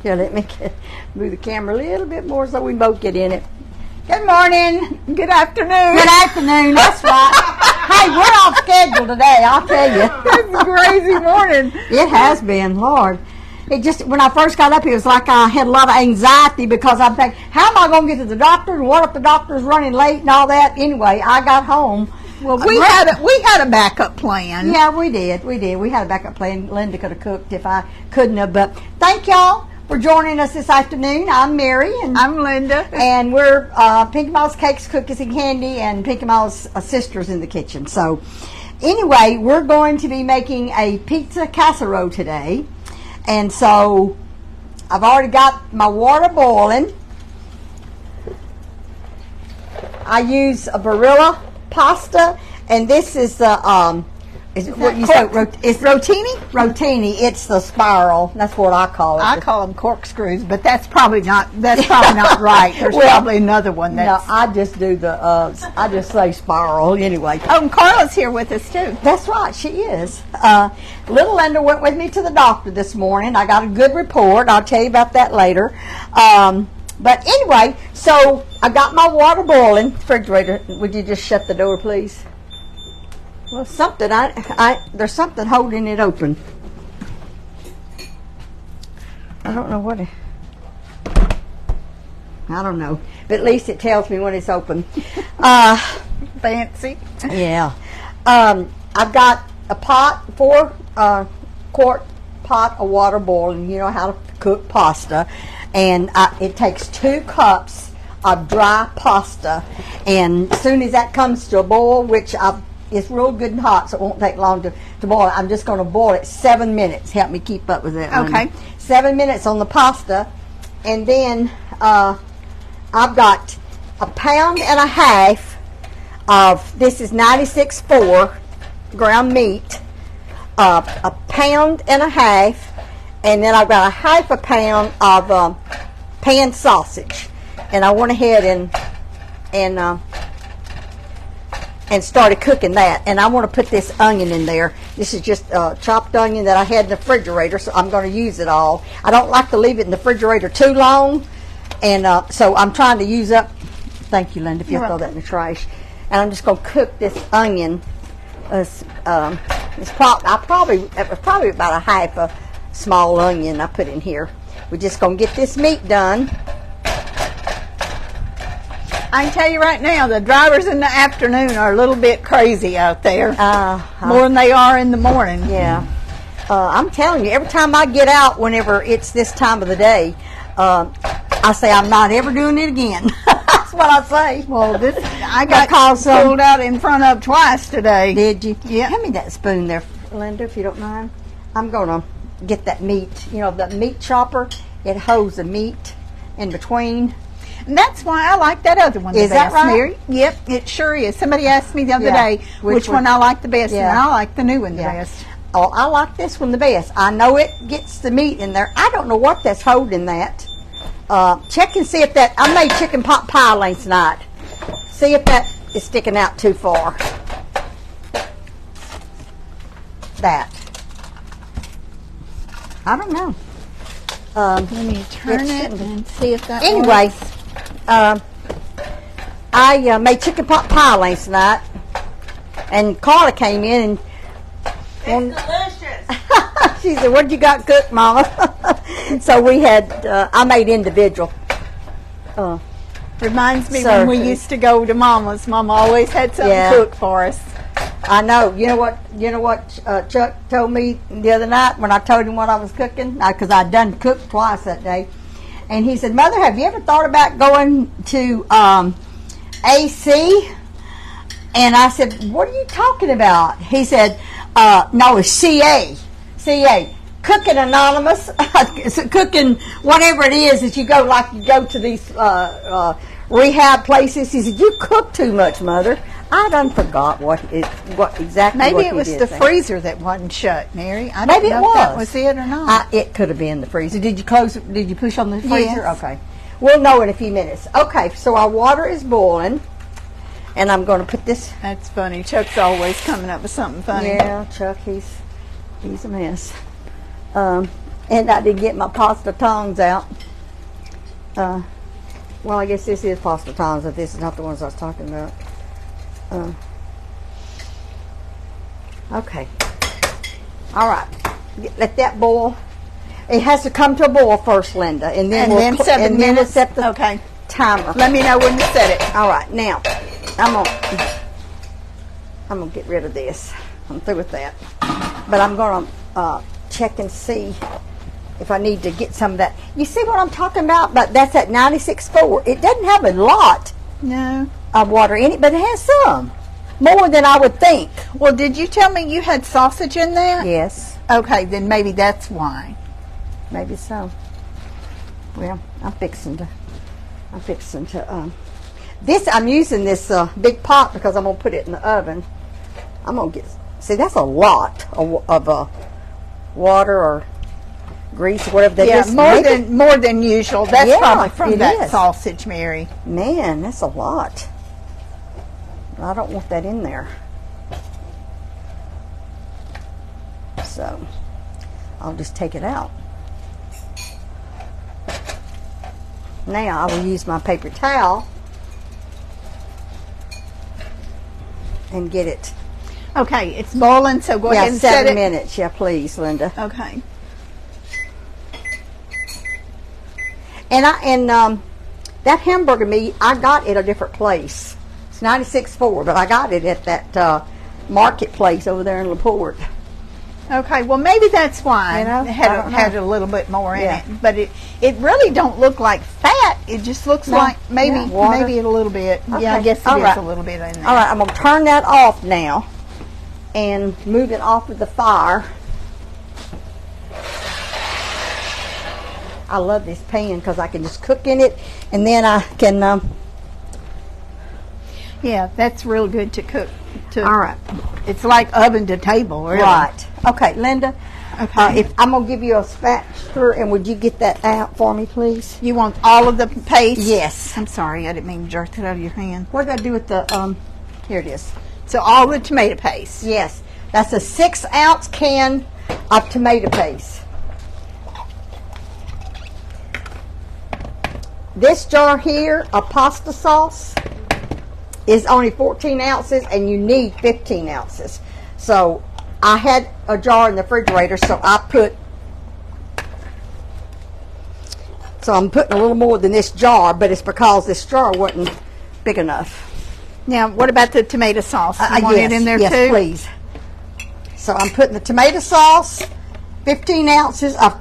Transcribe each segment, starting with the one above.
Here, let me move the camera a little bit more so we both get in it. Good morning. Good afternoon. Good afternoon. That's right. Hey, we're off schedule today, I'll tell you. It's a crazy morning. It has been, Lord. It just, when I first got up, it was like I had a lot of anxiety because I'm thinking, how am I going to get to the doctor? And what if the doctor's running late and all that? Anyway, I got home. Well, we had a backup plan. Yeah, we did. We had a backup plan. Linda could have cooked if I couldn't have. But thank y'all for joining us this afternoon. I'm Mary. And I'm Linda. And we're Pinky Miles Cakes, Cookies, and Candy, and Pinky Miles sisters in the kitchen. So anyway, we're going to be making a pizza casserole today. And so I've already got my water boiling. I use a Barilla pasta, and this is the it's rotini. Rotini. It's the spiral. That's what I call it. I call them corkscrews, but that's probably not right. There's probably another one. No, I just do the I just say spiral anyway. Oh, and Carla's here with us too. That's right, she is. Little Linda went with me to the doctor this morning. I got a good report. I'll tell you about that later. But anyway, so I got my water boiling. Refrigerator, would you just shut the door, please? Well, something, there's something holding it open. I don't know what I don't know. But at least it tells me when it's open. Fancy. Yeah. I've got a pot, 4-quart pot of water boiling. You know how to cook pasta. And it takes 2 cups of dry pasta. And as soon as that comes to a boil, which it's real good and hot, so it won't take long to boil it. I'm just going to boil it 7 minutes. Help me keep up with that. Okay. 7 minutes on the pasta. And then I've got 1.5 pounds of, this is 96.4 ground meat, 1.5 pounds, and then I've got 1/2 pound of pan sausage. And I went ahead and started cooking that. And I want to put this onion in there. This is just chopped onion that I had in the refrigerator, so I'm going to use it all. I don't like to leave it in the refrigerator too long, and so I'm trying to use up. Thank you, Linda, if you'll throw that in the trash. And I'm just going to cook this onion. It was probably about 1/2 small onion I put in here. We're just going to get this meat done. I can tell you right now, the drivers in the afternoon are a little bit crazy out there. More than they are in the morning. Yeah. I'm telling you, every time I get out, whenever it's this time of the day, I say I'm not ever doing it again. That's what I say. Well, I got pulled out in front of twice today. Did you? Yeah. Hand me that spoon there, Linda, if you don't mind. I'm going to get that meat. You know, the meat chopper, it holds the meat in between. And that's why I like that other one the best, that right? Mary. Yep, it sure is. Somebody asked me the other day which one I like the best, and I like the new one the best. Oh, I like this one the best. I know it gets the meat in there. I don't know what that's holding that. Check and see if that, I made chicken pot pie last night. See if that is sticking out too far. That. I don't know. Let me turn it and see if that anyway, I made chicken pot pie last night, and Carla came in and it's delicious. She said, "What you got cooked, Mama?" So we had I made individual. Reminds me when we used to go to Mama's. Mama always had something cooked for us. I know. You know what Chuck told me the other night when I told him what I was cooking, because I'd done cooked twice that day. And he said, "Mother, have you ever thought about going to AC?" And I said, "What are you talking about?" He said, "No, it's CA. Cooking Anonymous, cooking whatever it is that you go to these rehab places." He said, "You cook too much, Mother." I done forgot what exactly. Maybe what it was the freezer that wasn't shut, Mary. I don't know if that was it or not. It could have been the freezer. Did you close? Did you push on the freezer? Yes. Okay. We'll know in a few minutes. Okay, so our water is boiling, and I'm going to put this. That's funny. Chuck's always coming up with something funny. Yeah, Chuck, he's a mess. And I didn't get my pasta tongs out. Well, I guess this is pasta tongs, but this is not the ones I was talking about. Okay. All right. Let that boil. It has to come to a boil first, Linda, and then we'll set the timer. Let me know when you set it. All right. Now, I'm gonna get rid of this. I'm through with that. But I'm gonna check and see if I need to get some of that. You see what I'm talking about? But that's at 96.4. It doesn't have a lot of water in it, but it has some. More than I would think. Well, did you tell me you had sausage in there? Yes. Okay, then maybe that's why. Maybe so. Well, I'm fixing to I'm using this big pot because I'm gonna put it in the oven. I'm gonna see, that's a lot of water or grease or whatever that is. More than usual. That's probably from that sausage, Mary. Man, that's a lot. I don't want that in there. So I'll just take it out. Now I will use my paper towel and get it. Okay, it's boiling, so go ahead and set it. 7 minutes. Yeah, please, Linda. Okay. And that hamburger meat I got at a different place. It's 96.4, but I got it at that marketplace over there in LaPorte. Okay, well maybe that's why it had a little bit more in it, but it really don't look like fat. It just looks like maybe a little bit. Okay. Yeah, I guess it is a little bit in there. All right, I'm gonna turn that off now and move it off of the fire. I love this pan because I can just cook in it, and then I can. Yeah, that's real good to cook. All right. It's like oven to table, really. Right. Okay, Linda. Okay. If I'm gonna give you a spatula, and would you get that out for me, please? You want all of the paste? Yes. I'm sorry, I didn't mean to jerk it out of your hand. What did I do with the? Here it is. So all the tomato paste. Yes, that's a 6-ounce can of tomato paste. This jar here of pasta sauce is only 14 ounces, and you need 15 ounces. So I had a jar in the refrigerator, so I'm putting a little more than this jar, but it's because this jar wasn't big enough. Now, what about the tomato sauce? You want it in there too? Yes, please. So I'm putting the tomato sauce, 15 ounces of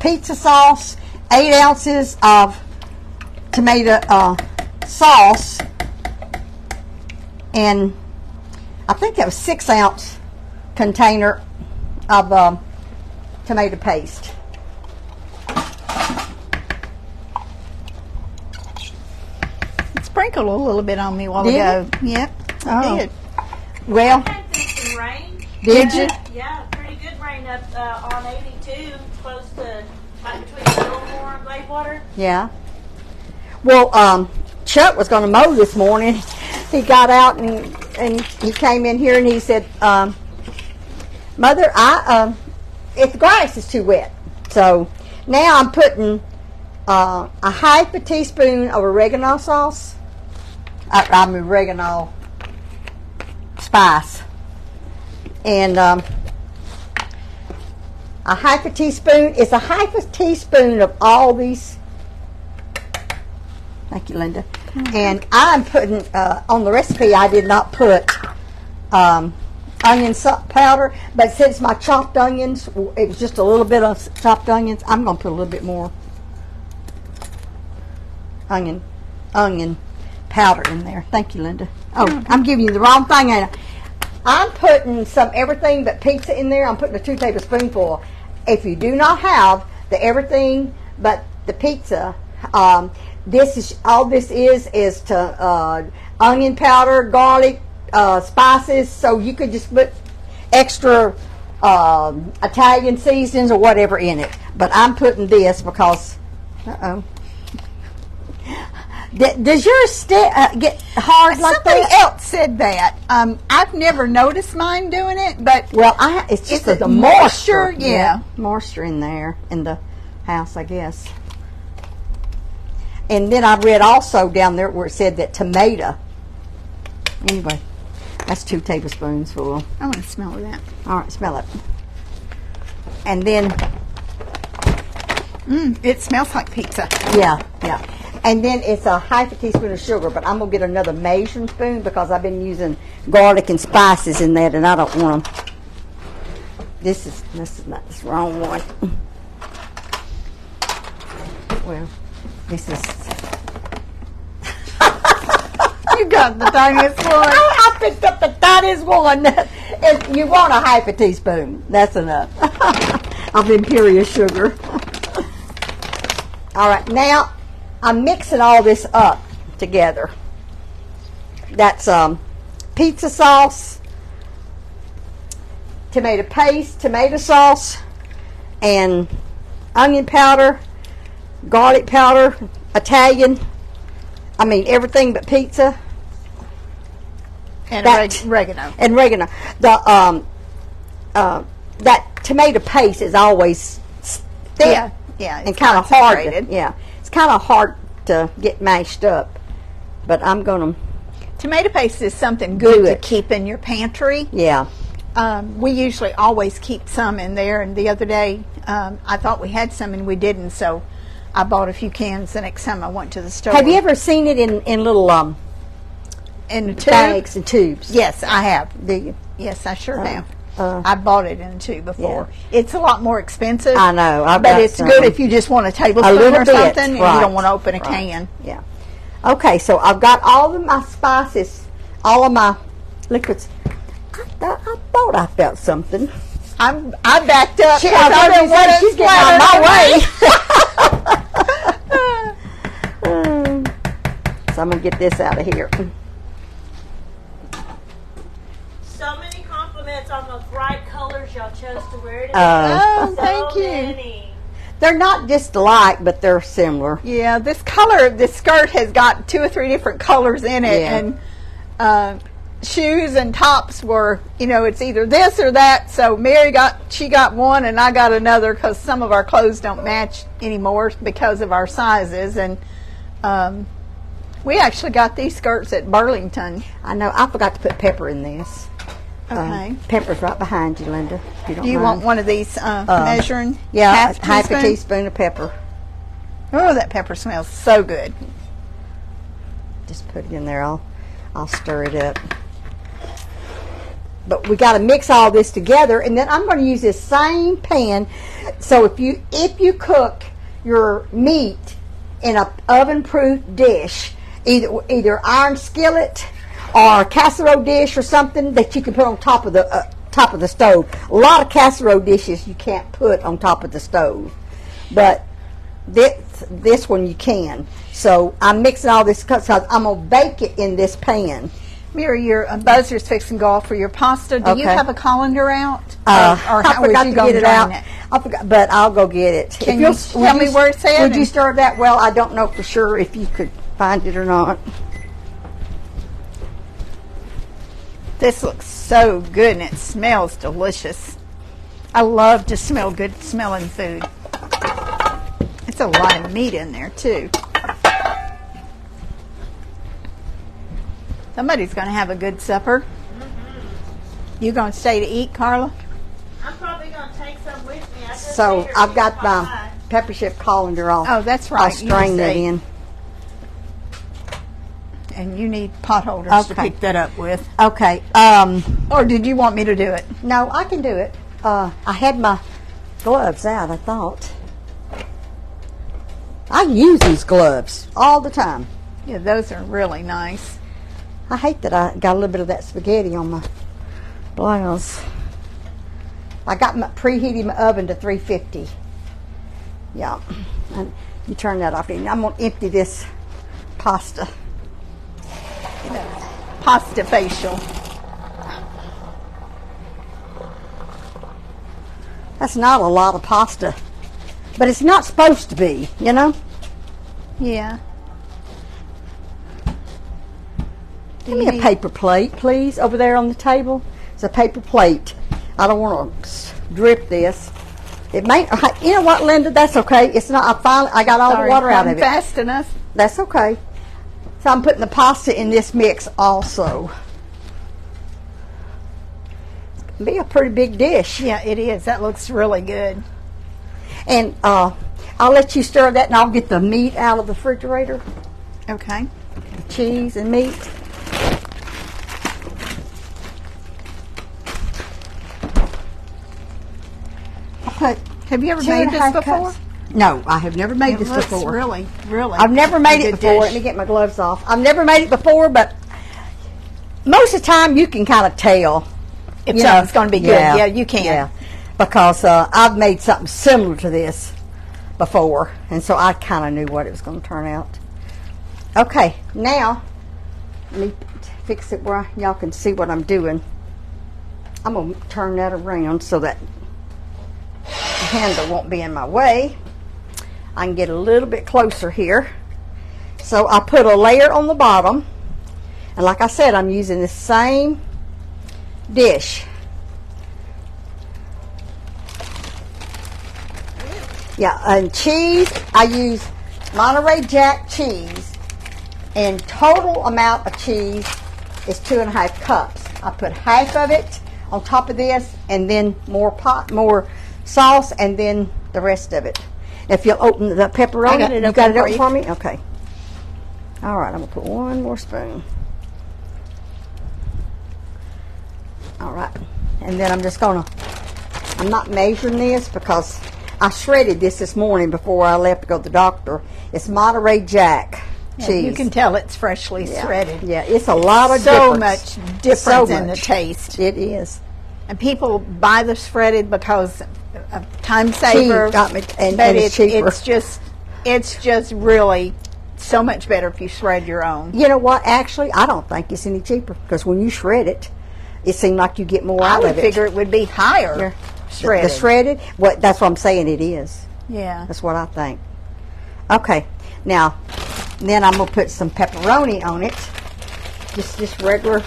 pizza sauce, 8 ounces of tomato sauce, and I think that was 6-ounce container of tomato paste. Sprinkled a little bit on me a while ago. Yep, I did. Well, rain. Did you? Yeah, pretty good rain up on 82, close to right between Fillmore and Bladewater. Yeah. Well, Chuck was going to mow this morning. He got out and he came in here and he said, Mother, if the grass is too wet. So now I'm putting a half a teaspoon of oregano sauce. I'm oregano spice. And a half a teaspoon. It's a half a teaspoon of all these. Thank you, Linda. Mm-hmm. And I'm putting, on the recipe, I did not put onion powder, but since my chopped onions, it was just a little bit of chopped onions, I'm going to put a little bit more onion powder in there. Thank you, Linda. Oh, mm-hmm. I'm giving you the wrong thing, ain't I? I'm putting some everything but pizza in there. I'm putting a 2 tablespoonful. If you do not have the everything but the pizza, this is to onion powder, garlic, spices. So you could just put extra Italian seasonings or whatever in it. But I'm putting this because, Does yours get hard like Somebody that? else said that. I've never noticed mine doing it, but It's just the moisture. Yeah, moisture in there in the house, I guess. And then I read also down there where it said that tomato. Anyway, that's 2 tablespoons full. I want to smell that. All right, smell it. And then, it smells like pizza. yeah. And then it's a half a teaspoon of sugar, but I'm going to get another measuring spoon because I've been using garlic and spices in that, and I don't want them. This is not the wrong one. Well, this is... You got the tiniest one. I picked up the tiniest one. And you want a half a teaspoon. That's enough. Of imperial sugar. All right, now I'm mixing all this up together. That's pizza sauce, tomato paste, tomato sauce, and onion powder, garlic powder, Italian. I mean everything but pizza. And oregano. And oregano. The that tomato paste is always thick. Yeah, and kind of hard. It's kind of hard to get mashed up. But I'm gonna. Tomato paste is something good to keep in your pantry. Yeah. We usually always keep some in there. And the other day, I thought we had some and we didn't, so I bought a few cans the next time I went to the store. Have you ever seen it in little in the bags and tubes? Yes, I have. Do you? Yes, I sure have. I bought it in a tube before. Yeah. It's a lot more expensive. I know. But it's good if you just want a tablespoon or something and you don't want to open a can. Yeah. Okay, so I've got all of my spices, all of my liquids. I thought I felt something. I backed up. She's getting out of my way. So I'm going to get this out of here. So many compliments on the bright colors y'all chose to wear today. Oh, so thank you. Many. They're not just alike, but they're similar. Yeah, this skirt has got 2 or 3 different colors in it. Yeah. And shoes and tops were, it's either this or that. So she got one and I got another because some of our clothes don't match anymore because of our sizes. And we actually got these skirts at Burlington. I know. I forgot to put pepper in this. Okay. Pepper's right behind you, Linda. Do you want one of these measuring? Yeah, half a teaspoon of pepper. Oh, that pepper smells so good. Just put it in there. I'll stir it up. But we got to mix all this together, and then I'm going to use this same pan. So if you cook your meat in an oven-proof dish, either iron skillet or a casserole dish or something that you can put on top of the stove. A lot of casserole dishes you can't put on top of the stove, but this one you can. So I'm mixing all this because I'm gonna bake it in this pan. Mary, your buzzer's fixing to go off for your pasta. Do you have a colander out? Or I forgot to get it out. I forgot, but I'll go get it. Can you tell me where it's at? Would you stir that? Well, I don't know for sure if you could find it or not. This looks so good and it smells delicious. I love to smell good smelling food. It's a lot of meat in there too. Somebody's going to have a good supper. Mm-hmm. You going to stay to eat, Carla? I'm probably going to take some with me. So I've got my pepper chip colander off. Oh, that's right. I'll strain that in. And you need pot holders to pick that up with. Okay. Or did you want me to do it? No, I can do it. I had my gloves out, I thought. I use these gloves all the time. Yeah, those are really nice. I hate that I got a little bit of that spaghetti on my blouse. I got preheating my oven to 350. Yeah. And you turn that off. And I'm going to empty this pasta. Pasta facial. That's not a lot of pasta, but it's not supposed to be, Yeah. Give me a paper plate, please, over there on the table. It's a paper plate. I don't want to drip this. It may, you know what, Linda? That's okay. It's not. I got all the water out of it. Fast enough. That's okay. So I'm putting the pasta in this mix also. It's gonna be a pretty big dish. Yeah, it is. That looks really good. And I'll let you stir that, and I'll get the meat out of the refrigerator. Okay. The cheese and meat. Have you ever made this before? No, I have never made this before. Really. I've never made it before. Let me get my gloves off. I've never made it before, but most of the time you can kind of tell if something's going to be good. Yeah, you can. Yeah, because I've made something similar to this before, and so I kind of knew what it was going to turn out. Okay, now let me fix it where y'all can see what I'm doing. I'm going to turn that around so that the handle won't be in my way. I can get a little bit closer here. So I put a layer on the bottom, and like I said, I'm using the same dish. Yeah, and cheese, I use Monterey Jack cheese, and total amount of cheese is 2.5 cups. I put half of it on top of this, and then more sauce, and then the rest of it. If you'll open the pepperoni, you got it open for me? Okay. All right, I'm going to put one more spoon. All right. And then I'm just going to, I'm not measuring this because I shredded this morning before I left to go to the doctor. It's Monterey Jack cheese. You can tell it's freshly shredded. Yeah, it's a lot of so much difference in the taste. It is. And people buy the shredded because of time saver. And it's cheaper. It's just really so much better if you shred your own. You know what? Actually, I don't think it's any cheaper because when you shred it, it seems like you get more out of it. I would figure it would be higher. Shredded. The shredded? That's what I'm saying. It is. Yeah. That's what I think. Okay. Now, then I'm gonna put some pepperoni on it. Just regular,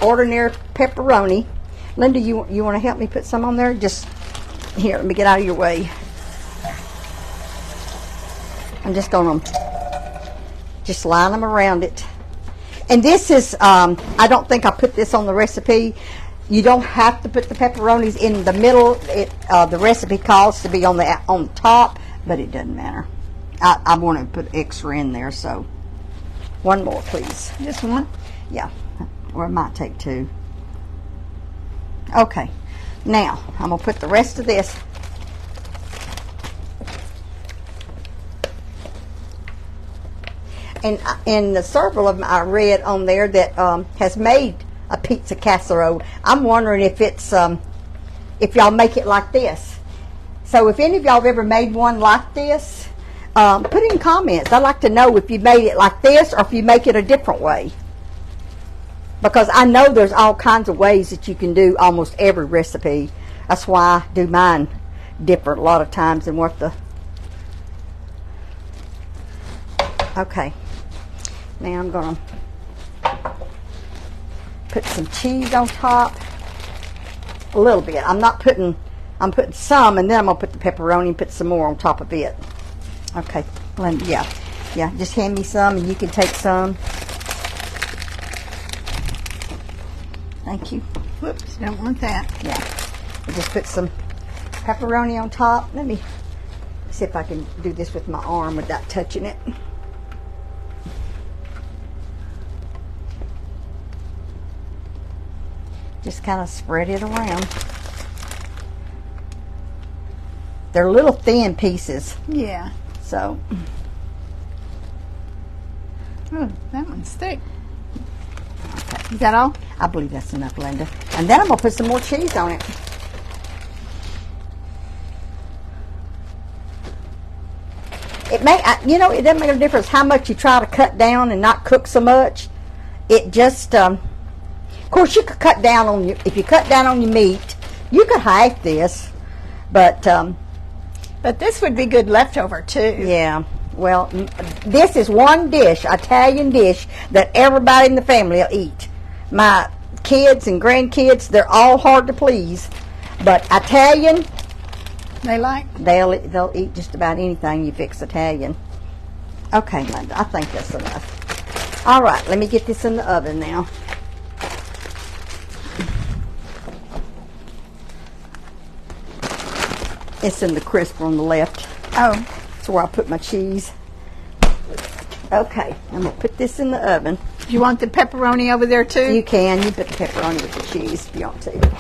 ordinary pepperoni. Linda, you want to help me put some on there? Just here. Let me get out of your way. I'm just gonna just line them around it. And this is, I don't think I put this on the recipe. You don't have to put the pepperonis in the middle. The recipe calls to be on the top, but it doesn't matter. I want to put extra in there, so one more, please. Just one? Yeah, or it might take two. Okay, now I'm gonna put the rest of this. And in the several of them I read on there that has made a pizza casserole. I'm wondering if it's if y'all make it like this. So if any of y'all have ever made one like this, put it in comments. I'd like to know if you made it like this or if you make it a different way. Because I know there's all kinds of ways that you can do almost every recipe. That's why I do mine different a lot of times than what the... Okay. Now I'm going to put some cheese on top. A little bit. I'm putting some, and then I'm going to put the pepperoni and put some more on top of it. Okay. Yeah. Just hand me some and you can take some. Thank you. Whoops, don't want that. Yeah. I just put some pepperoni on top. Let me see if I can do this with my arm without touching it. Just kind of spread it around. They're little thin pieces. Yeah. So. Oh, that one's thick. Okay. Is that all? I believe that's enough, Linda. And then I'm going to put some more cheese on it. It may, you know, it doesn't make a difference how much you try to cut down and not cook so much. It just, of course, you could cut down on your, if you cut down on your meat, you could half this, but this would be good leftover too. Yeah, Well, this is one dish, Italian dish, that everybody in the family will eat. My kids and grandkids, they're all hard to please. But Italian, they'll eat just about anything you fix Italian. Okay, Linda, I think that's enough. All right, let me get this in the oven now. It's in the crisper on the left. Oh. That's where I put my cheese. Okay, I'm going to put this in the oven. Do you want the pepperoni over there too? You can. You put the pepperoni with the cheese if you want to.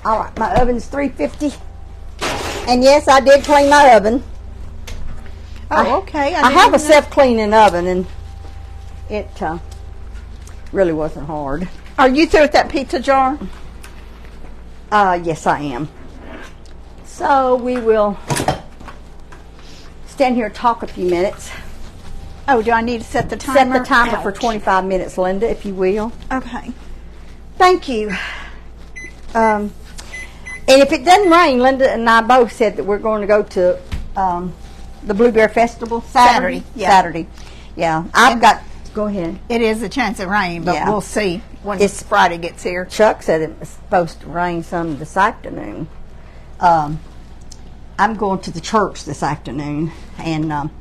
All right, my oven's 350. And yes, I did clean my oven. Oh, okay. I have a self-cleaning oven, and it really wasn't hard. Are you through with that pizza jar? Yes, I am. So we will stand here and talk a few minutes. Oh, do I need to set the timer? Set the timer for 25 minutes, Linda, if you will. Okay. Thank you. And if it doesn't rain, Linda and I both said that we're going to go to the Blueberry Festival Saturday. Yeah. Saturday. Yeah. Go ahead. It is a chance of rain, but we'll see when Friday gets here. Chuck said it was supposed to rain some this afternoon. I'm going to the church this afternoon and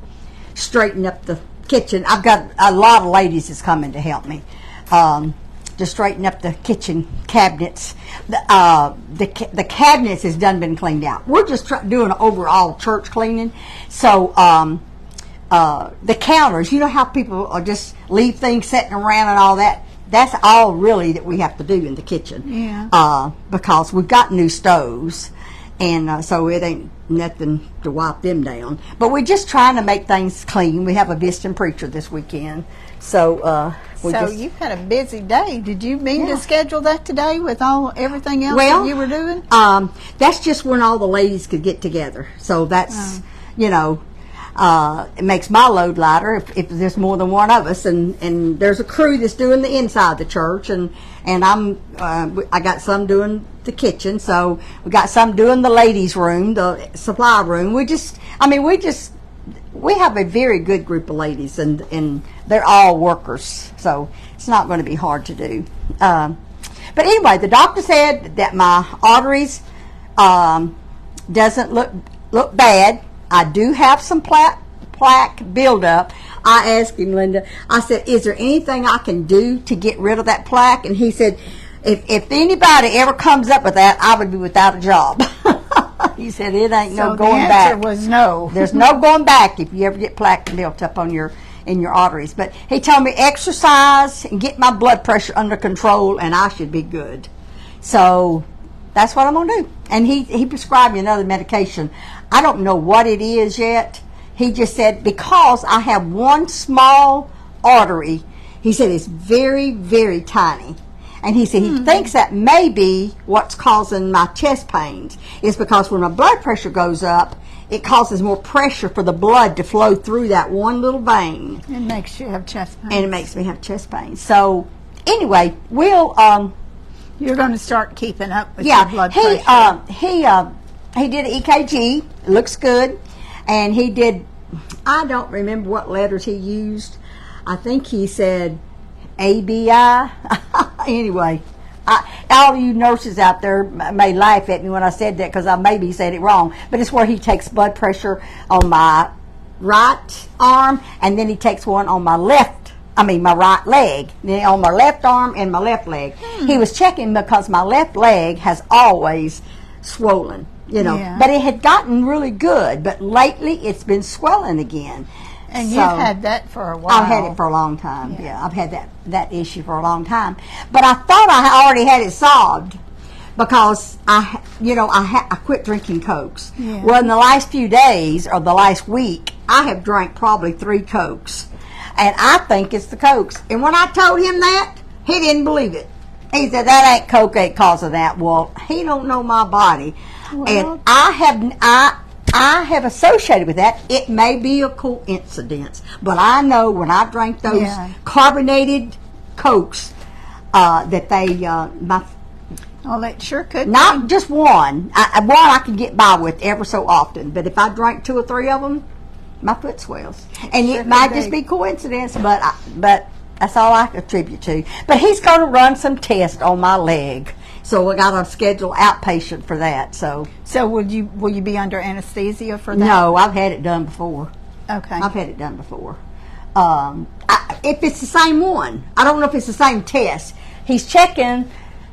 straighten up the kitchen. I've got a lot of ladies that's coming to help me to straighten up the kitchen cabinets. The cabinets has been cleaned out. We're just doing an overall church cleaning. So the counters, you know how people just leave things sitting around and all that? That's all really that we have to do in the kitchen. Yeah. Because we've got new stoves. And so it ain't nothing to wipe them down. But we're just trying to make things clean. We have a visiting preacher this weekend. So you've had a busy day. Did you mean to schedule that today with everything else that you were doing? That's just when all the ladies could get together. So that's, it makes my load lighter if there's more than one of us. And there's a crew that's doing the inside of the church. And I got some doing the kitchen. So we got some doing the ladies' room, the supply room. We have a very good group of ladies, and they're all workers, so it's not going to be hard to do. But anyway, the doctor said that my arteries doesn't look bad. I do have some plaque buildup. I asked him, Linda, I said, is there anything I can do to get rid of that plaque? And he said, if anybody ever comes up with that, I would be without a job. He said, it ain't no going back. So the answer was no. There's no going back if you ever get plaque built up on in your arteries. But he told me exercise and get my blood pressure under control, and I should be good. So that's what I'm going to do. And he prescribed me another medication. I don't know what it is yet. He just said, because I have one small artery, he said it's very, very tiny. And he said he thinks that may be what's causing my chest pains. Is because when my blood pressure goes up, it causes more pressure for the blood to flow through that one little vein. It makes you have chest pains. And it makes me have chest pains. So anyway, we'll... You're going to start keeping up with your blood pressure. He did an EKG. It looks good. And he did... I don't remember what letters he used. I think he said... ABI. Anyway, all you nurses out there may laugh at me when I said that because I maybe said it wrong, but it's where he takes blood pressure on my right arm, and then he takes one on my my right leg, then on my left arm and my left leg. He was checking because my left leg has always swollen, but it had gotten really good, but lately it's been swelling again. And you've had that for a while. I've had it for a long time. Yeah, I've had that issue for a long time. But I thought I already had it solved because I quit drinking Cokes. Yeah. Well, in the last few days or the last week, I have drank probably 3 Cokes. And I think it's the Cokes. And when I told him that, he didn't believe it. He said, that ain't Coke, ain't cause of that. Well, he don't know my body. Well, and I have associated with that. It may be a coincidence, but I know when I drank those carbonated Cokes that they it sure could. Not be. Just one. One I can get by with ever so often, but if I drank 2 or 3 of them, My foot swells. And it might just be coincidence, but that's all I attribute to. But he's going to run some tests on my leg. So I got to schedule outpatient for that. So will you be under anesthesia for that? No, I've had it done before. Okay. I've had it done before. If it's the same one, I don't know if it's the same test. He's checking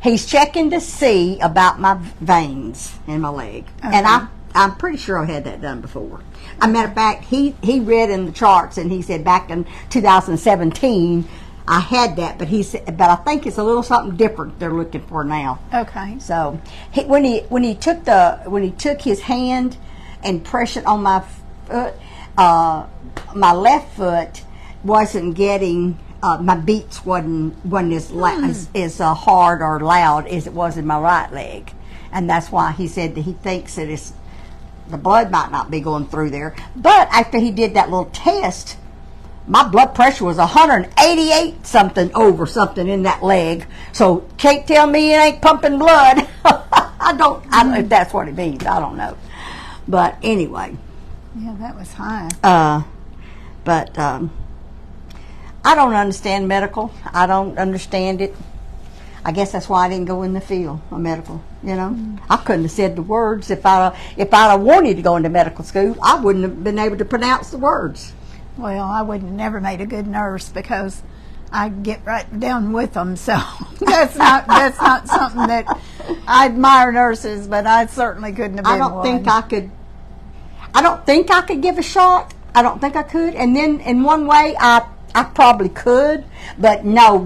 to see about my veins in my leg, okay. And I'm pretty sure I had that done before. As a matter of fact, he read in the charts and he said back in 2017 I had that, but I think it's a little something different they're looking for now. Okay. So when he took his hand and pressed it on my foot, my left foot wasn't getting my beats wasn't as hard or loud as it was in my right leg, and that's why he said that he thinks that the blood might not be going through there. But after he did that little test, my blood pressure was 188 something over something in that leg. So can't tell me it ain't pumping blood. I don't know if that's what it means. I don't know. But anyway. Yeah, that was high. But I don't understand medical. I don't understand it. I guess that's why I didn't go in the field of medical. You know, I couldn't have said the words if I'd have wanted to go into medical school. I wouldn't have been able to pronounce the words. Well, I would have never made a good nurse because I get right down with them. So that's not something that I admire nurses, but I certainly couldn't have been one. I don't think I could give a shot. I don't think I could. And then in one way, I probably could, but no.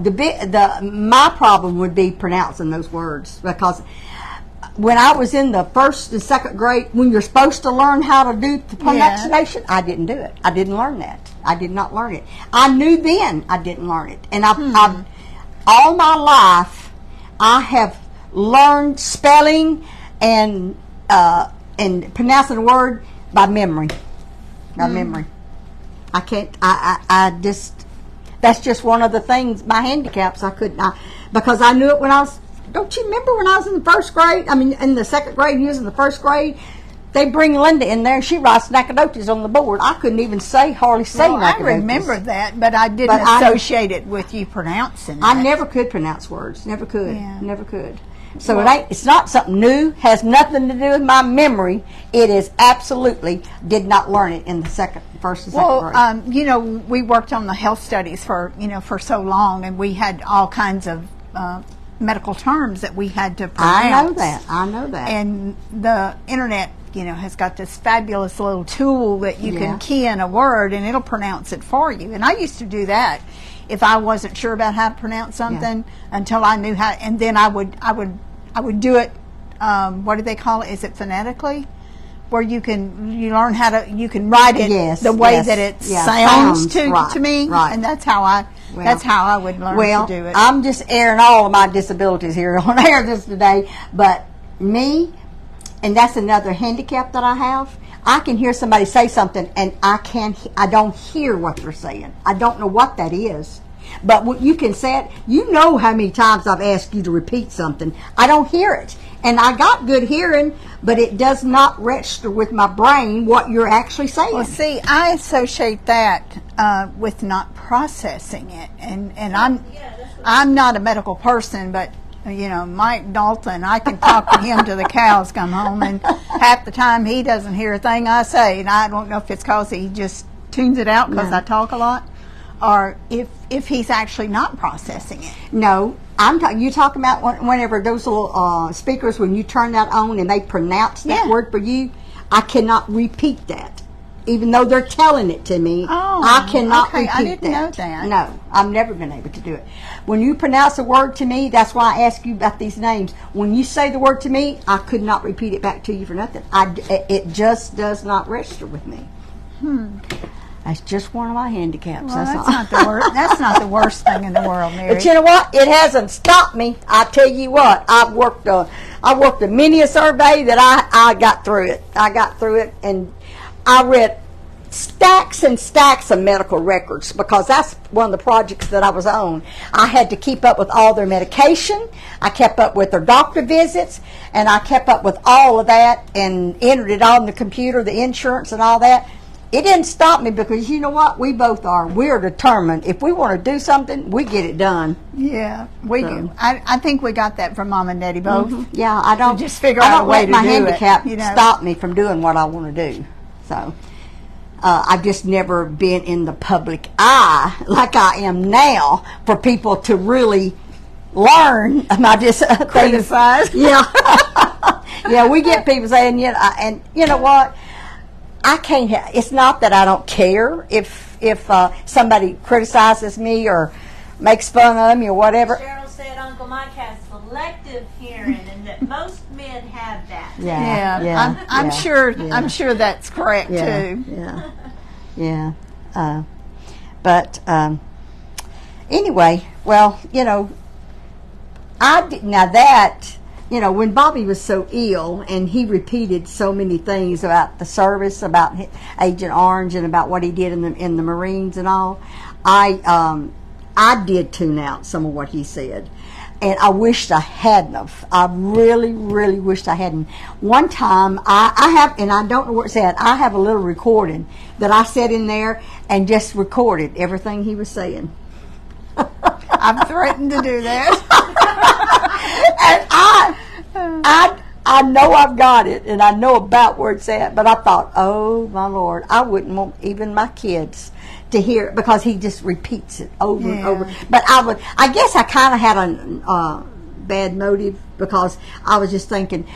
My problem would be pronouncing those words, because when I was in the first and second grade, when you're supposed to learn how to do the pronunciation, I didn't do it. I didn't learn that. I did not learn it. I knew then I didn't learn it, and I've all my life I have learned spelling and pronouncing a word by memory. Memory. I can't. I just. That's just one of the things. My handicaps. I couldn't. Because I knew it when I was. Don't you remember when I was in the first grade? I mean, in the second grade, and you was in the first grade. They bring Linda in there, and she writes anecdotes on the board. I couldn't even hardly say anecdotes. I remember that, but I didn't associate it with you pronouncing it. I never could pronounce words. Never could. Yeah. Never could. So it's not something new. Has nothing to do with my memory. It is absolutely did not learn it in the first and second grade. You know, we worked on the health studies for so long, and we had all kinds of medical terms that we had to pronounce. I know that. And the internet, has got this fabulous little tool that you can key in a word and it'll pronounce it for you. And I used to do that if I wasn't sure about how to pronounce something until I knew how. And then I would do it. What do they call it? Is it phonetically? Where you learn how to write it the way that it sounds to me, and that's how I would learn to do it. I'm just airing all of my disabilities here on air this today, but me, and that's another handicap that I have. I can hear somebody say something, and I don't hear what they're saying. I don't know what that is. But what you can say it. You know how many times I've asked you to repeat something. I don't hear it. And I got good hearing, but it does not register with my brain what you're actually saying. Well, see, I associate that with not processing it. And I'm not a medical person, but Mike Dalton, I can talk to him till the cows come home, and half the time he doesn't hear a thing I say, and I don't know if it's because he just tunes it out because I talk a lot, or if he's actually not processing it. No, you talking about whenever those little speakers, when you turn that on and they pronounce that word for you, I cannot repeat that. Even though they're telling it to me, I cannot repeat that. I didn't know that. No, I've never been able to do it. When you pronounce a word to me, that's why I ask you about these names. When you say the word to me, I could not repeat it back to you for nothing. It just does not register with me. That's just one of my handicaps. Well, that's not the worst thing in the world, Mary. But you know what? It hasn't stopped me. I tell you what, I worked many a survey that I got through it. I got through it, and I read stacks and stacks of medical records, because that's one of the projects that I was on. I had to keep up with all their medication. I kept up with their doctor visits, and I kept up with all of that and entered it all in the computer, the insurance and all that. it didn't stop me because you know what? We both are. We're determined. If we want to do something, we get it done. Yeah, we do. I think we got that from Mom and Daddy both. Yeah, I don't just figure out a way to do it. I don't let my handicap stop me from doing what I want to do. So I've just never been in the public eye like I am now for people to really learn. I just criticize. Yeah, yeah. We get people saying, and you know what? I can't. It's not that I don't care if somebody criticizes me or makes fun of me or whatever. Cheryl said Uncle Mike has selective hearing, and that most men have that. I'm sure. Yeah. I'm sure that's correct too. Yeah. But anyway, well, when Bobby was so ill and he repeated so many things about the service, about Agent Orange and about what he did in the Marines and all, I did tune out some of what he said. And I wished I hadn't have. I really, really wished I hadn't. One time, I have, and I don't know where it's at, I have a little recording that I sat in there and just recorded everything he was saying. I've threatened to do that. And I know I've got it, and I know about where it's at, but I thought, oh, my Lord, I wouldn't want even my kids to hear it because he just repeats it over and over. But I guess I kind of had a bad motive because I was just thinking,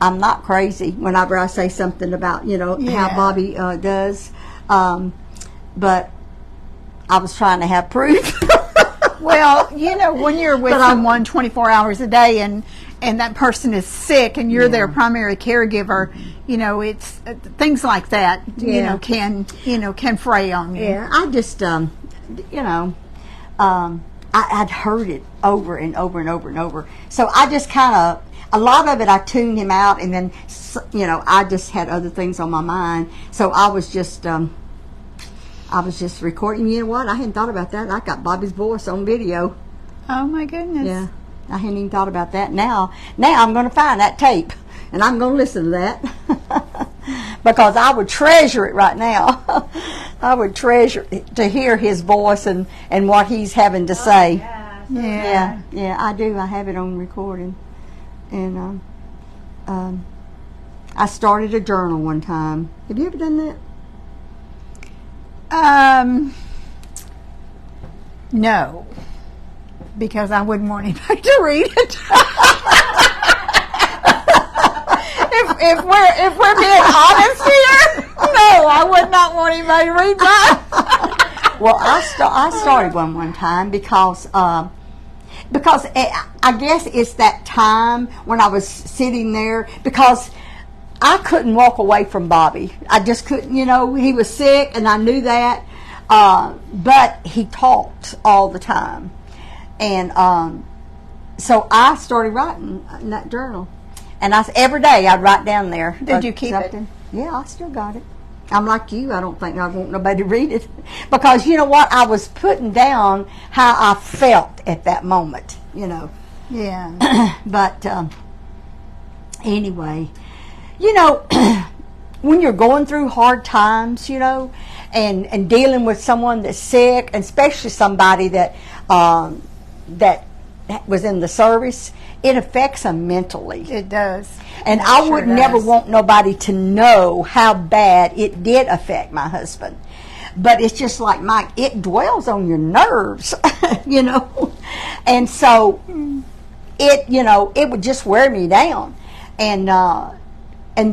I'm not crazy whenever I say something about, how Bobby does. But I was trying to have proof. Well, when you're with someone 24 hours a day and that person is sick and you're their primary caregiver, it's things like that, can fray on you. Yeah, I just, I'd heard it over and over and over and over. So I just a lot of it I tuned him out, and then, I just had other things on my mind. So I was just recording. You know what? I hadn't thought about that. I got Bobby's voice on video. Oh my goodness. Yeah. I hadn't even thought about that. Now I'm going to find that tape, and I'm going to listen to that because I would treasure it right now. I would treasure to hear his voice and what he's having to say. Yeah. Yeah, I do. I have it on recording, and I started a journal one time. Have you ever done that? No, because I wouldn't want anybody to read it. if we're being honest here, no, I would not want anybody to read that. Well, I started one time because I guess it's that time when I was sitting there because I couldn't walk away from Bobby. I just couldn't, he was sick and I knew that, but he talked all the time. And so I started writing in that journal. And every day I'd write down there. Did you keep something. it? Yeah, I still got it. I'm like you. I don't think I want nobody to read it. Because you know what? I was putting down how I felt at that moment, Yeah. But anyway, when you're going through hard times, and dealing with someone that's sick, and especially somebody that was in the service, it affects them mentally. It does. And I would never want nobody to know how bad it did affect my husband. But it's just like Mike, it dwells on your nerves, And so it would just wear me down. And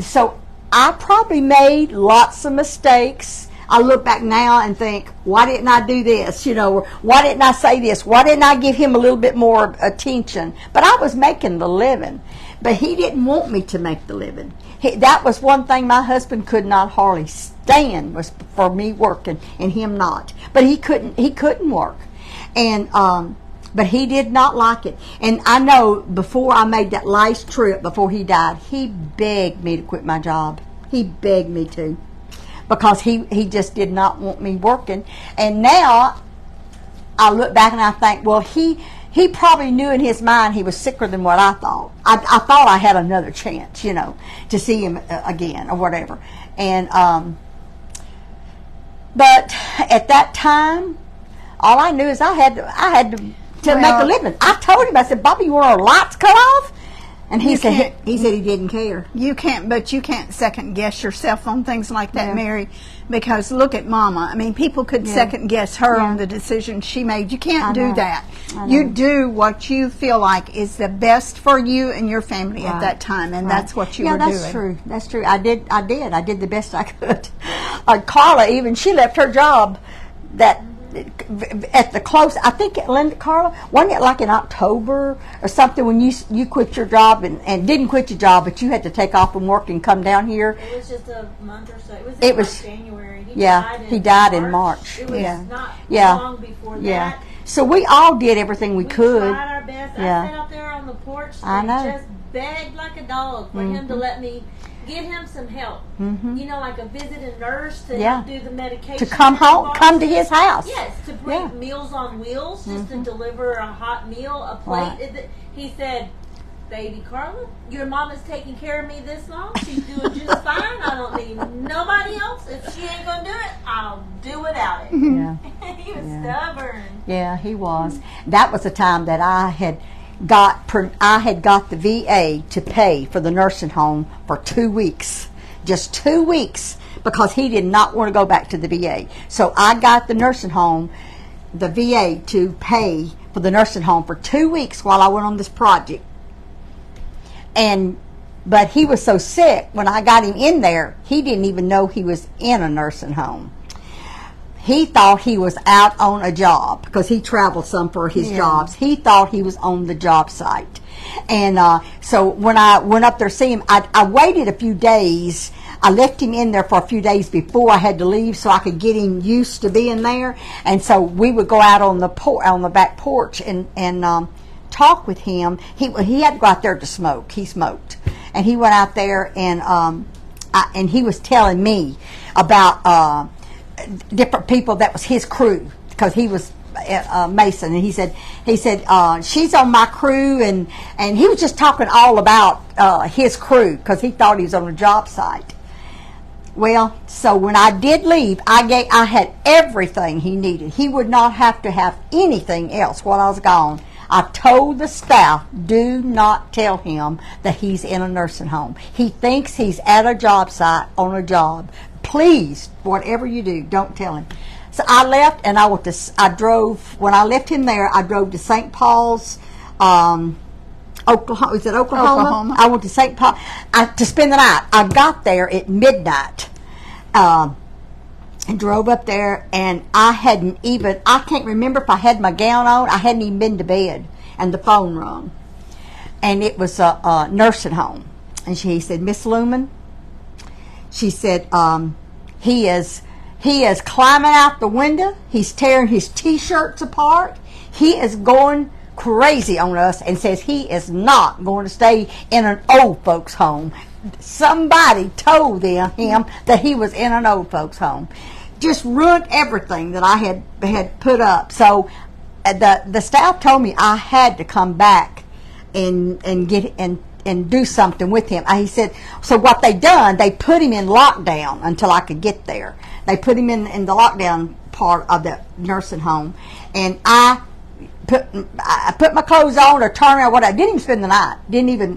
so I probably made lots of mistakes. I look back now and think, why didn't I do this? Or why didn't I say this? Why didn't I give him a little bit more attention? But I was making the living. But he didn't want me to make the living. That was one thing my husband could not hardly stand, was for me working and him not. But he couldn't work. And but he did not like it. And I know before I made that last trip, before he died, he begged me to quit my job. He begged me to. Because he just did not want me working. And now I look back and I think, well, he probably knew in his mind he was sicker than what I thought. I thought I had another chance, to see him again or whatever. And But at that time, all I knew is I had to make a living. I told him, I said, Bobby, you want our lights cut off? And he said he didn't care. You can't second guess yourself on things like that, Mary, because look at Mama. I mean, people could second guess her on the decision she made. You can't do that. You do what you feel like is the best for you and your family at that time, and that's what you were doing. Yeah, that's true. That's true. I did the best I could. Carla, even, she left her job at the close, I think, Carla, wasn't it like in October or something when you quit your job and didn't quit your job, but you had to take off from work and come down here? It was just a month or so. It was January. He died in March. It was not long before that. So we all did everything we could. We tried our best. I sat out there on the porch and just begged like a dog for him to let me get him some help. You know, like a visiting nurse to help do the medication. To come home, come to his house. Yes, to bring Meals on Wheels, just to deliver a hot meal, a plate. Right. He said, baby Carla, your mama's taking care of me this long. She's doing just fine. I don't need nobody else. If she ain't going to do it, I'll do without it. Yeah. He was stubborn. Yeah, he was. That was the time that I had got the VA to pay for the nursing home for 2 weeks, just 2 weeks, because he did not want to go back to the VA. So I got the nursing home, the VA, to pay for the nursing home for 2 weeks while I went on this project. But he was so sick when I got him in there, he didn't even know he was in a nursing home. He thought he was out on a job because he traveled some for his jobs. He thought he was on the job site. And so when I went up there to see him, I waited a few days. I left him in there for a few days before I had to leave so I could get him used to being there. And so we would go out on the back porch and talk with him. He had to go out there to smoke. He smoked. And he went out there and he was telling me about different people that was his crew, because he was Mason, and he said she's on my crew, and he was just talking all about his crew because he thought he was on a job site. Well, so when I did leave, I had everything he needed. He would not have to have anything else while I was gone. I told the staff, do not tell him that he's in a nursing home. He thinks he's at a job site on a job. Please, whatever you do, don't tell him. So I left, and when I left him there, I drove to St. Paul's, Oklahoma. Is it Oklahoma? I went to St. Paul to spend the night. I got there at midnight and drove up there, and I can't remember if I had my gown on. I hadn't even been to bed, and the phone rung. And it was a nursing home. And he said, Miss Lumen, she said, he is climbing out the window. He's tearing his T-shirts apart. He is going crazy on us and says he is not going to stay in an old folks home. Somebody told him that he was in an old folks home. Just ruined everything that I had put up. So the staff told me I had to come back and do something with him. He said, so what they done, they put him in lockdown until I could get there. They put him in the lockdown part of the nursing home, and I put my clothes on or turned around. I didn't even spend the night.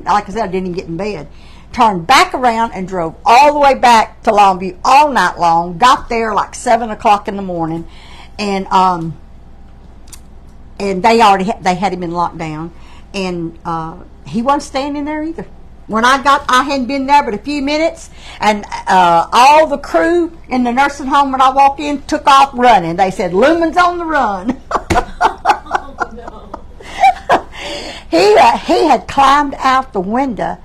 Like I said, I didn't even get in bed. Turned back around and drove all the way back to Longview all night long. Got there like 7 o'clock in the morning, and they had him in lockdown, and he wasn't staying in there either. When I hadn't been there but a few minutes, and all the crew in the nursing home when I walked in took off running. They said, Lumen's on the run. He had climbed out the window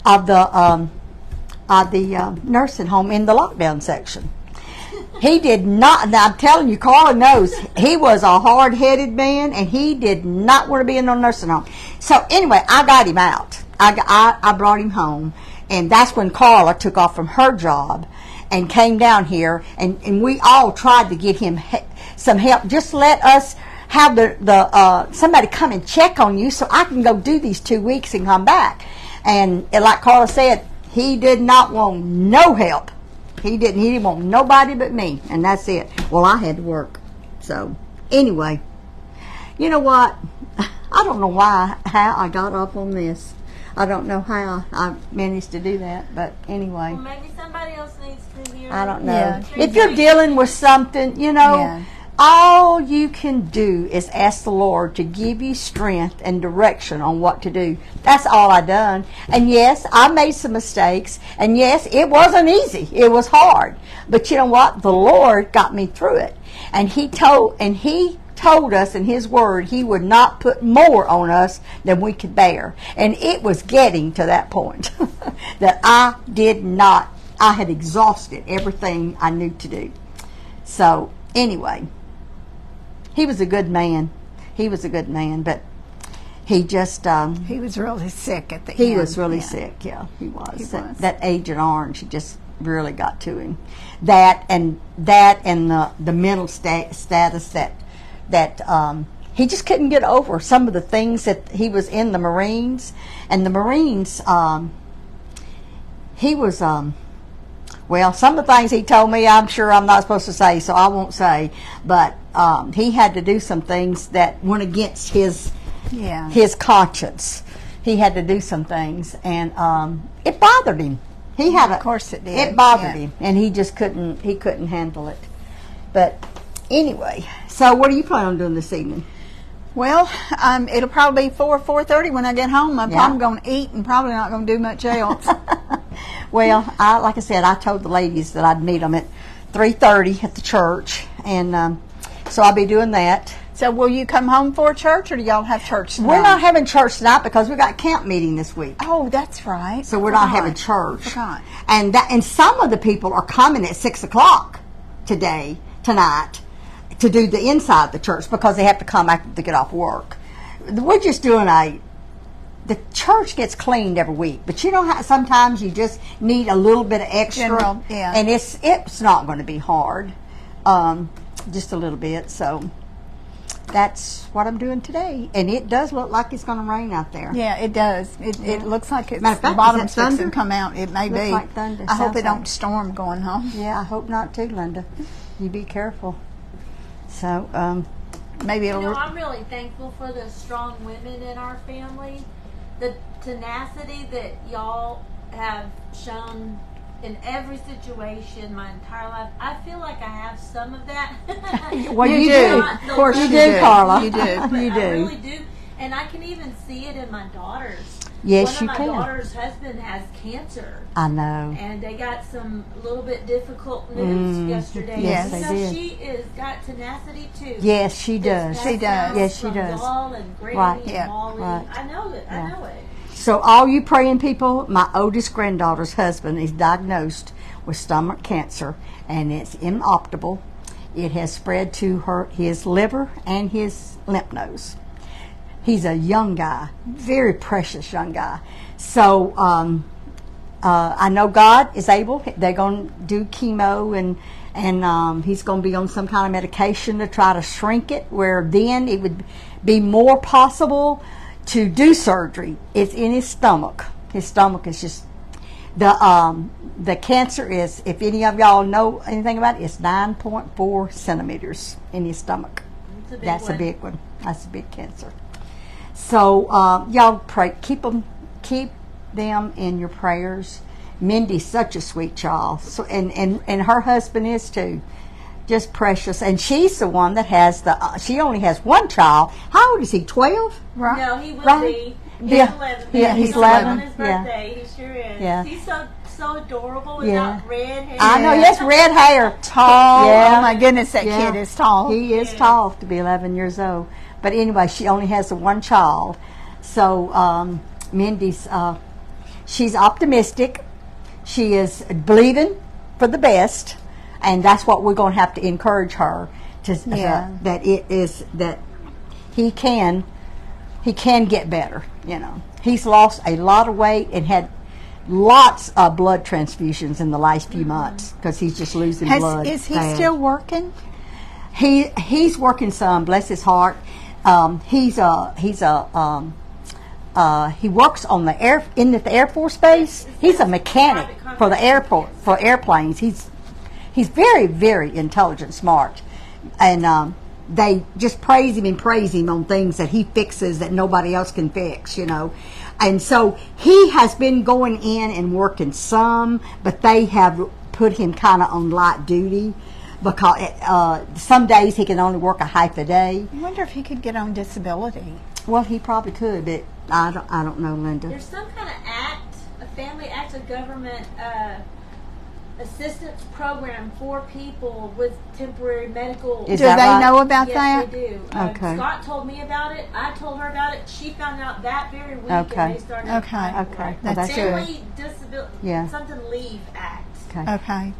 of the nursing home in the lockdown section. He did not, and I'm telling you, Carla knows, he was a hard-headed man, and he did not want to be in no nursing home. So anyway, I got him out. I brought him home, and that's when Carla took off from her job and came down here, and we all tried to get him some help. Just let us have somebody come and check on you so I can go do these 2 weeks and come back. And like Carla said, he did not want no help. He didn't want nobody but me, and that's it. Well, I had to work. So, anyway, you know what? I don't know how I got up on this. I don't know how I managed to do that, but anyway. Well, maybe somebody else needs to hear. I don't know. Yeah. If you're dealing with something, all you can do is ask the Lord to give you strength and direction on what to do. That's all I done. And yes, I made some mistakes. And yes, it wasn't easy. It was hard. But you know what? The Lord got me through it. And He told us in His Word He would not put more on us than we could bear. And it was getting to that point that I had exhausted everything I knew to do. So anyway, he was a good man. But he just... he was really sick at the end. He was really sick, yeah, he was. That Agent Orange just really got to him. That and the mental status that he just couldn't get over some of the things that he was in the Marines. And the Marines, he was... well, some of the things he told me, I'm sure I'm not supposed to say, so I won't say. But he had to do some things that went against his conscience. He had to do some things, and it bothered him. Of course it did. It bothered him, and he just couldn't handle it. But anyway, so what are you planning on doing this evening? Well, it'll probably be 4:30 when I get home. I'm probably going to eat and probably not going to do much else. Well, like I said, I told the ladies that I'd meet them at 3:30 at the church, and so I'll be doing that. So will you come home for church, or do y'all have church tonight? We're not having church tonight because we got camp meeting this week. Oh, that's right. So we're not having church. Forgot. And some of the people are coming at 6 o'clock tonight, to do the inside of the church because they have to come after they get off work. We're just doing the church gets cleaned every week, but you know how sometimes you just need a little bit of extra, and it's not going to be hard, just a little bit. So that's what I'm doing today, and it does look like it's going to rain out there. Yeah, it does. It looks like it's the bottom's fixing to come out. It may be. Like thunder. I hope it don't storm going home. Yeah, I hope not too, Linda. You be careful. So maybe it'll. I'm really thankful for the strong women in our family. The tenacity that y'all have shown in every situation my entire life. I feel like I have some of that. Well, you do. Of course you do, Carla. You do. You do. I really do. And I can even see it in my daughters. Yes, you One of can. my daughter's husband has cancer. I know. And they got some little bit difficult news yesterday. Yes, so they did. she is got tenacity too. Yes, she does. She does. Yes, she from does. Y'all and Grady Right. and Molly. Right. I know it. I know it. So all you praying people, my oldest granddaughter's husband is diagnosed with stomach cancer, and it's inoperable. It has spread to his liver and his lymph nodes. He's a young guy, very precious young guy. So I know God is able. They're going to do chemo, and he's going to be on some kind of medication to try to shrink it, where then it would be more possible to do surgery. It's in his stomach. His stomach is just the cancer is, if any of y'all know anything about it, it's 9.4 centimeters in his stomach. That's a big one. That's a big cancer. So y'all pray, keep them in your prayers. Mindy's such a sweet child, so and her husband is too, just precious. And she's the one that has she only has one child. How old is he? 12? Right. No, he will be. He's 11. Yeah, he's 11 11. on his birthday. He sure is. Yeah. He's so adorable without red hair. I know. Yes, red hair. Tall. Yeah. Oh my goodness, that kid is tall. He is tall to be 11 years old. But anyway, she only has the one child. So Mindy's, she's optimistic. She is believing for the best, and that's what we're going to have to encourage her to. That he can get better. You know, he's lost a lot of weight and had lots of blood transfusions in the last few months because he's just losing blood. Is he fast. still working? He's working some. Bless his heart. He's a he works on the Air Force Base. He's a mechanic for the airport for airplanes. He's very, very intelligent, smart, and they just praise him on things that he fixes that nobody else can fix, And so he has been going in and working some, but they have put him kind of on light duty because some days he can only work a half a day. I wonder if he could get on disability. Well, he probably could, but I don't know, Linda. There's some kind of act, a family act of government assistance program for people with temporary medical. Do they know about yes, that? They do. Okay. Scott told me about it. I told her about it. She found out that very week, Okay. and they started. Okay. Well, that's Family Disability. Yeah. Something Leave Act. Okay.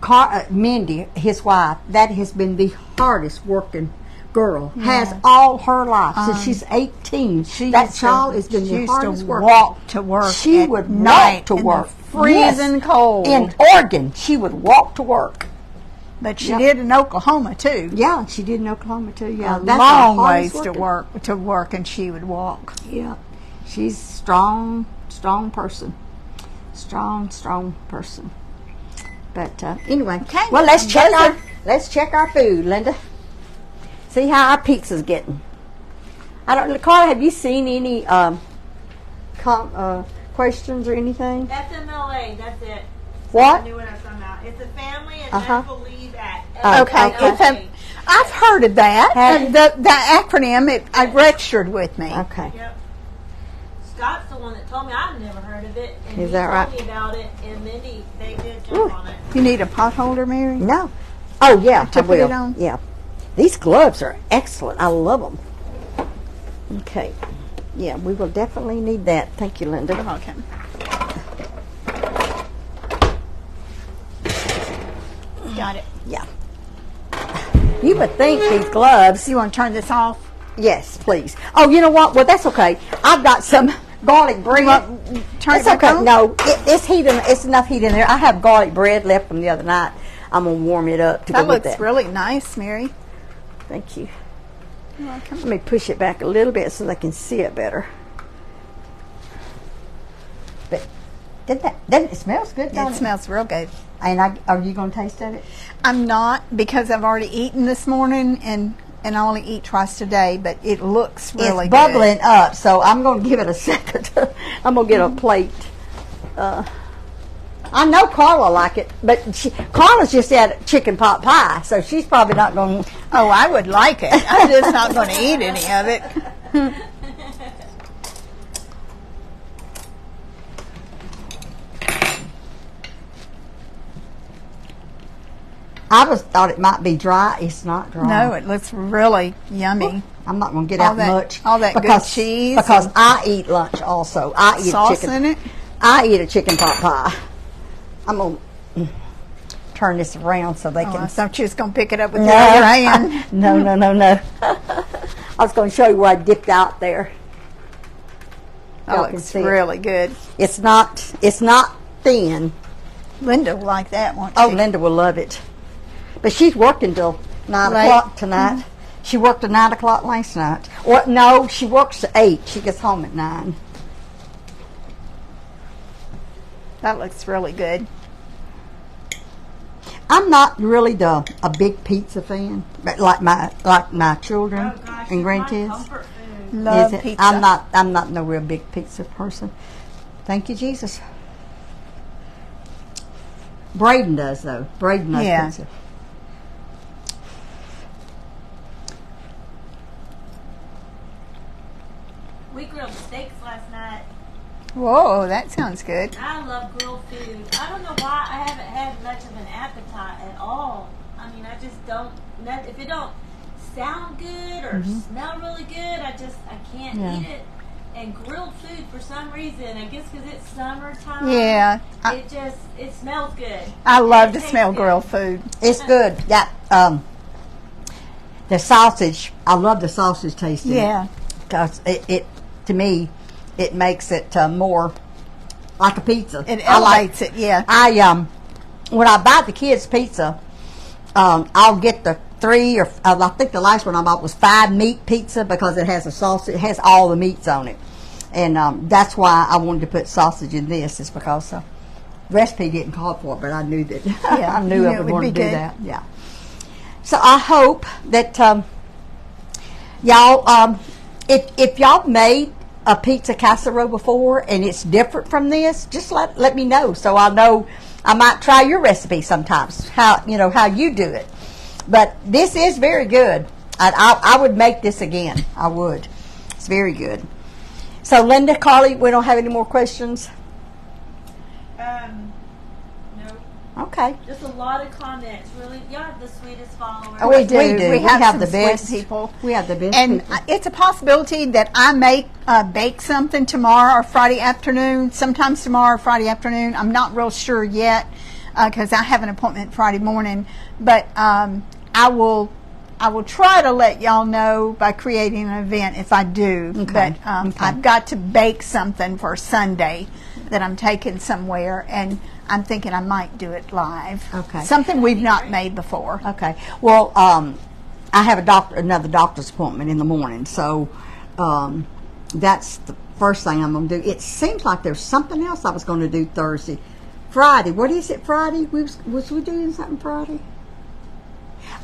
Mindy, his wife, that has been the hardest working girl. Has all her life since she's 18. That child has been the hardest working. Walk to work. She would walk to work, freezing cold in Oregon. She would walk to work. But she did in Oklahoma too. Yeah, she did in Oklahoma too. Yeah, a that's long the hardest ways to work, and she would walk. Yeah, she's strong person. Strong person. But anyway, well, let's check our food, Linda. See how our pizza's getting. I don't, Carla, have you seen any questions or anything? FMLA, that's it. What? I knew what I was talking about. It's a Family and Medical Leave Act. Okay. FMLA. I've heard of that. And the acronym, I registered with me. Okay. Yep. Scott's the one that told me. I've never heard of it. And Is he that right? told me about it, and Mindy, they did jump on it. You need a pot holder, Mary? No. Oh yeah, To I put will. it on? Yeah. These gloves are excellent. I love them. Okay. Yeah, we will definitely need that. Thank you, Linda. Okay. Got it. Yeah. You would think these gloves. You want to turn this off? Yes, please. Oh, you know what? Well, that's okay. I've got some garlic bread. Turn it It's back okay. on? No, it's heating. It's enough heat in there. I have garlic bread left from the other night. I'm gonna warm it up to go That with looks that. really nice, Mary. Thank you. You're welcome. Let me push it back a little bit so they can see it better. But doesn't it smells good? It smells real good. And are you gonna taste of it? I'm not, because I've already eaten this morning, and I only eat twice a day, but it looks really It's bubbling up, so I'm going to give it a second. I'm going to get a plate. I know Carla like it, but Carla's just had chicken pot pie, so she's probably not going to. Oh, I would like it. I'm just not going to eat any of it. I just thought it might be dry. It's not dry. No, it looks really yummy. I'm not going to get out much. All that good cheese. Because I eat lunch also. I eat sauce chicken. in it? I eat a chicken pot pie. I'm going to turn this around so they can. I thought you was going to pick it up with your other hand. No. I was going to show you where I dipped out there. Oh, it's really good. It's not thin. Linda will like that, won't she? Oh, Linda will love it. But she's working till 9 o'clock tonight. Mm-hmm. She worked till 9 o'clock last night. Or no, she works at 8. She gets home at 9. That looks really good. I'm not really a big pizza fan, but like my children and grandkids. Love pizza. I'm not no real big pizza person. Thank you, Jesus. Braden does though. Braden loves pizza. We grilled steaks last night. Whoa, that sounds good. I love grilled food. I don't know why I haven't had much of an appetite at all. I mean, I just don't. If it don't sound good or smell really good, I can't eat it. And grilled food, for some reason, I guess because it's summertime. Yeah, it smells good. I love to smell grilled food. It's good. Yeah. The sausage. I love the sausage taste. Yeah. Because it to me, it makes it more like a pizza. It elevates it. Yeah. When I buy the kids pizza, I'll get the 3 or I think the last one I bought was 5 meat pizza because it has a sausage. It has all the meats on it. And that's why I wanted to put sausage in this, is because recipe didn't call for it, but I knew that I knew I would want to do that. Yeah. So I hope that y'all, if y'all made a pizza casserole before and it's different from this, just let me know, so I'll know. I might try your recipe sometimes, how you do it. But this is very good. I would make this again. I would. It's very good. So Linda, Carly, we don't have any more questions? No. Okay. Just a lot of comments. Really, y'all have the sweetest followers. Oh, we do. We have some the best sweet people. We have the best and people. It's a possibility that I may bake something tomorrow or Friday afternoon. Sometimes tomorrow or Friday afternoon. I'm not real sure yet because I have an appointment Friday morning. But I will try to let y'all know by creating an event if I do. Okay. But Okay. I've got to bake something for Sunday that I'm taking somewhere, and I'm thinking I might do it live. Okay. Something we've not made before. Okay. Well, I have another doctor's appointment in the morning, so that's the first thing I'm going to do. It seems like there's something else I was going to do Thursday. Friday. What is it, Friday? Was we doing something Friday?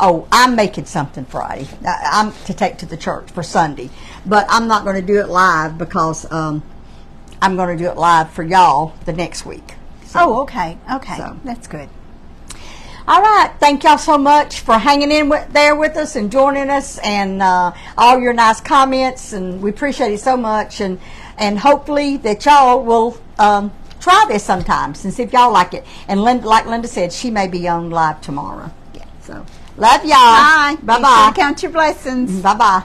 Oh, I'm making something Friday. I'm to take to the church for Sunday. But I'm not going to do it live because I'm going to do it live for y'all the next week. So, Oh, okay. Okay. So. That's good. all right. Thank y'all so much for hanging in there with us and joining us, and all your nice comments. And we appreciate it so much. And hopefully that y'all will try this sometimes and see if y'all like it. And Linda, like Linda said, she may be on live tomorrow. Yeah. So love y'all. Bye. Bye Be bye. sure to count your blessings. Bye bye.